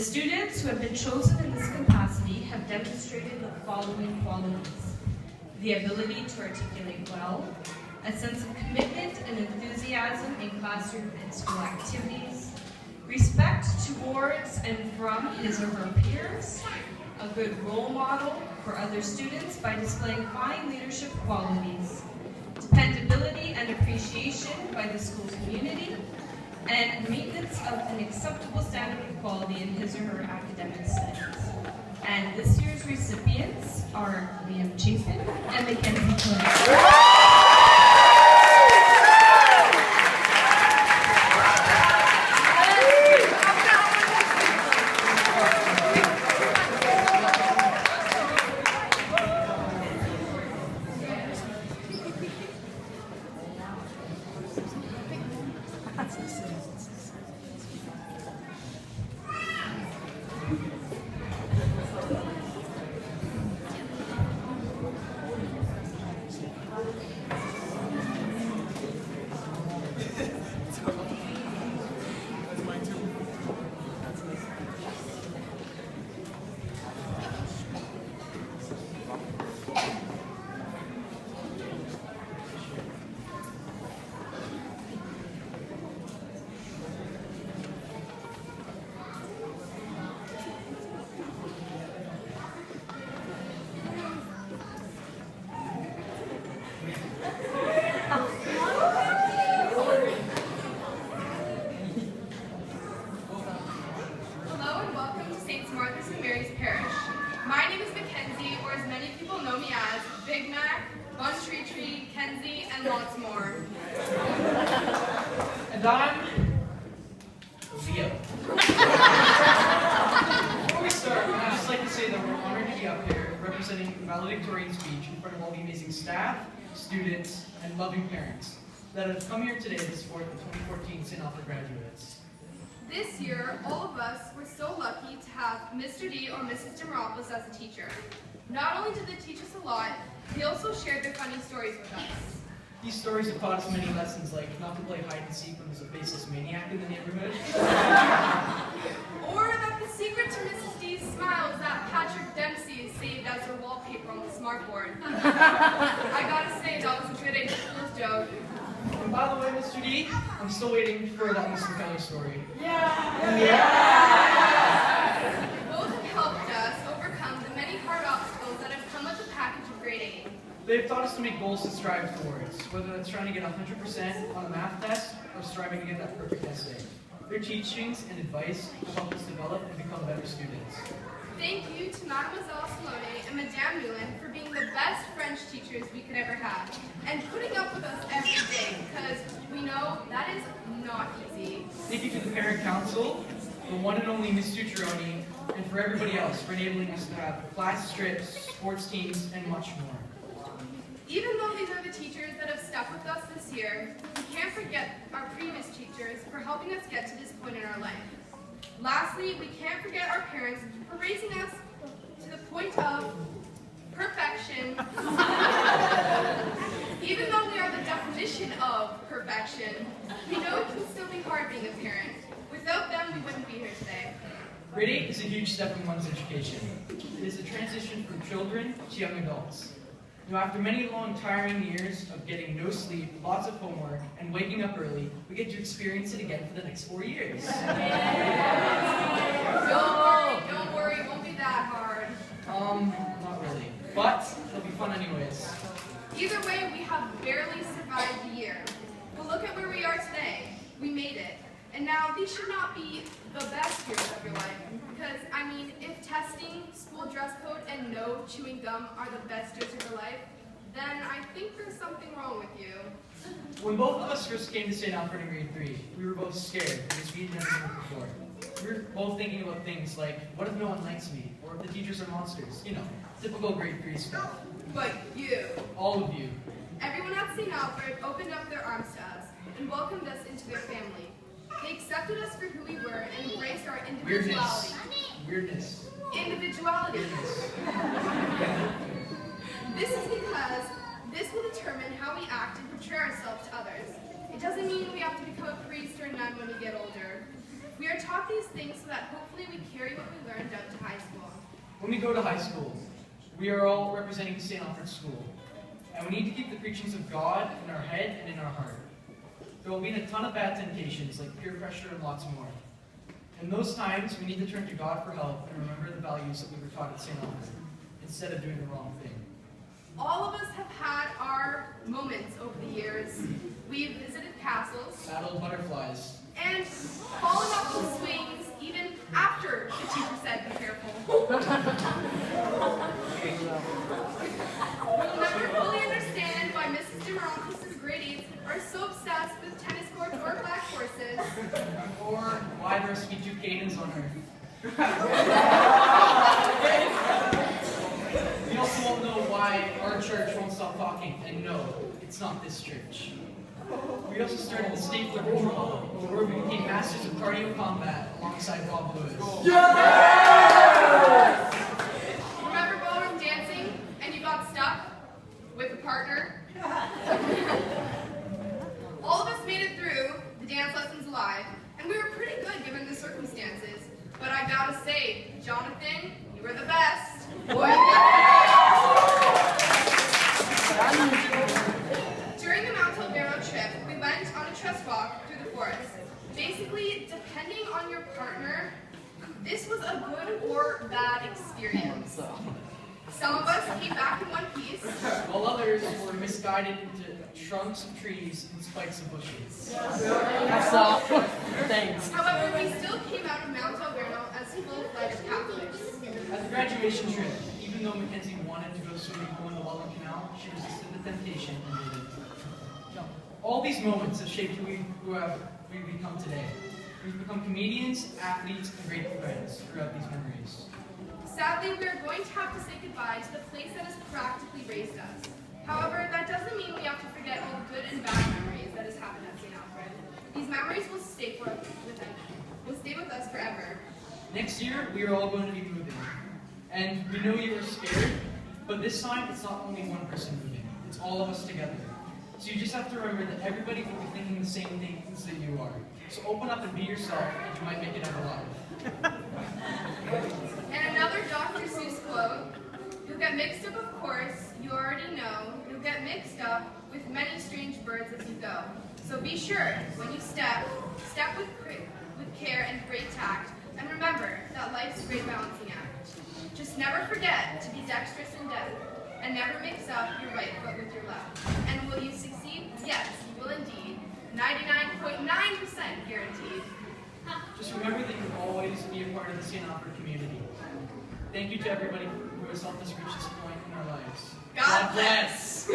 The students who have been chosen in this capacity have demonstrated the following qualities: the ability to articulate well, a sense of commitment and enthusiasm in classroom and school activities, respect towards and from his or her peers, a good role model for other students by displaying fine leadership qualities, dependability and appreciation by the school community, and maintenance of an acceptable standard of quality in his or her academic studies. And this year's recipients are Liam Chapin and Mackenzie Clark. And lots more. And I'm Leo. Before we start, I'd just like to say that we're honored to be up here representing the valedictorian speech in front of all the amazing staff, students, and loving parents that have come here today to support the 2014 St. Alfred graduates. This year, all of us were so lucky to have Mr. D or Mrs. Demaropoulos as a teacher. Not only did they teach us a lot, they also shared their funny stories with us. These stories have taught us many lessons, like not to play hide and seek when there's a faceless maniac in the neighborhood. Or that the secret to Mrs. D's smile is that Patrick Dempsey is saved as her wallpaper on the smartboard. I gotta say, that was a good April Fool's joke. And by the way, Mr. D, I'm still waiting for that Mr. Kelly story. Both have helped us overcome the many hard obstacles that have come with the package of grade 8. They've taught us to make goals to strive towards, whether that's trying to get 100% on a math test or striving to get that perfect essay. Their teachings and advice have helped us develop and become better students. Thank you to Mademoiselle Salone and Madame Newland for being the best French teachers we could ever have, and putting up with us every day, because we know that is not easy. Thank you to the parent council, the one and only Ms. Tucciaroni, and for everybody else for enabling us to have class trips, sports teams, and much more. Even though these are the teachers that have stuck with us this year, we can't forget our previous teachers for helping us get to this point in our life. Lastly, we can't forget our parents for raising us to the point of perfection. Even though we are the definition of perfection, we know it can still be hard being a parent. Without them, we wouldn't be here today. Grade 8 is a huge step in one's education. It is a transition from children to young adults. After many long, tiring years of getting no sleep, lots of homework, and waking up early, we get to experience it again for the next 4 years. Don't worry, it won't be that hard. Not really. But it'll be fun anyways. Either way, we have barely survived the year. But look at where we are today. We made it. And now these should not be the best years of your life. Because, I mean, if testing, school dress code, and no chewing gum are the best years of your life, then I think there's something wrong with you. When both of us first came to St. Alfred in grade 3, we were both scared because we had never been before. We were both thinking about things like, what if no one likes me? Or if the teachers are monsters? You know, typical grade 3 stuff. But you, all of you, everyone at St. Alfred opened up their arms to us and welcomed us into their family. They accepted us for who we were and embraced our individuality. Weirdness. Individuality. This is because this will determine how we act and portray ourselves to others. It doesn't mean we have to become a priest or a nun when we get older. We are taught these things so that hopefully we carry what we learned out to high school. When we go to high school, we are all representing St. Alfred's School, and we need to keep the preachings of God in our head and in our heart. There will be a ton of bad temptations like peer pressure and lots more. In those times, we need to turn to God for help and remember the values that we were taught at St. Alfred, instead of doing the wrong thing. All of us have had our moments over the years. We've visited castles Battled butterflies. and fallen off the swings even after the teacher said be careful. We'll never fully understand why Mrs. DeMarantis' grade 8s are so obsessed with tennis courts or black horses. Or why there must be two Canaans on earth. We also won't know why our church won't stop talking, and no, it's not this church. We also started the Stapler Patrol, where we became masters of cardio combat alongside Rob Lewis. Remember ballroom dancing and you got stuck with a partner? All of us made it through the dance lessons alive, and we were pretty good given the circumstances. But I gotta say, Jonathan, you were the best. During the Mount Alvaro trip, we went on a trust walk through the forest. Basically, depending on your partner, this was a good or bad experience. Some of us came back in one piece. While others were misguided into trunks of trees and spikes of bushes. Thanks. However, we still came out of Mount Alverno as full-fledged Catholics. At the graduation trip, even though Mackenzie wanted to go swimming pool in the Welland Canal, she resisted the temptation and did it. All these moments have shaped who we've become today. We've become comedians, athletes, and great friends throughout these memories. Sadly, we are going to have to say goodbye to the place that has practically raised us. However, that doesn't mean we have to forget all the good and bad memories that has happened at St. Alfred. These memories will stay with us forever. Next year, we are all going to be moving. And we know you are scared, but this time it's not only one person moving, it's all of us together. So you just have to remember that everybody will be thinking the same things that you are. So open up and be yourself, and you might make it out alive. And another Dr. Seuss quote, you'll get mixed up, of course, you already know, you'll get mixed up with many strange birds as you go. So be sure, when you step with care and great tact, and remember that life's a great balancing act. Just never forget to be dexterous in death, and never mix up your right foot with your left. And will you succeed? Yes, you will indeed. 99.9% guaranteed. Just remember that you will always be a part of the St. Alfred community. Thank you to everybody who has helped us reach this point in our lives. God bless.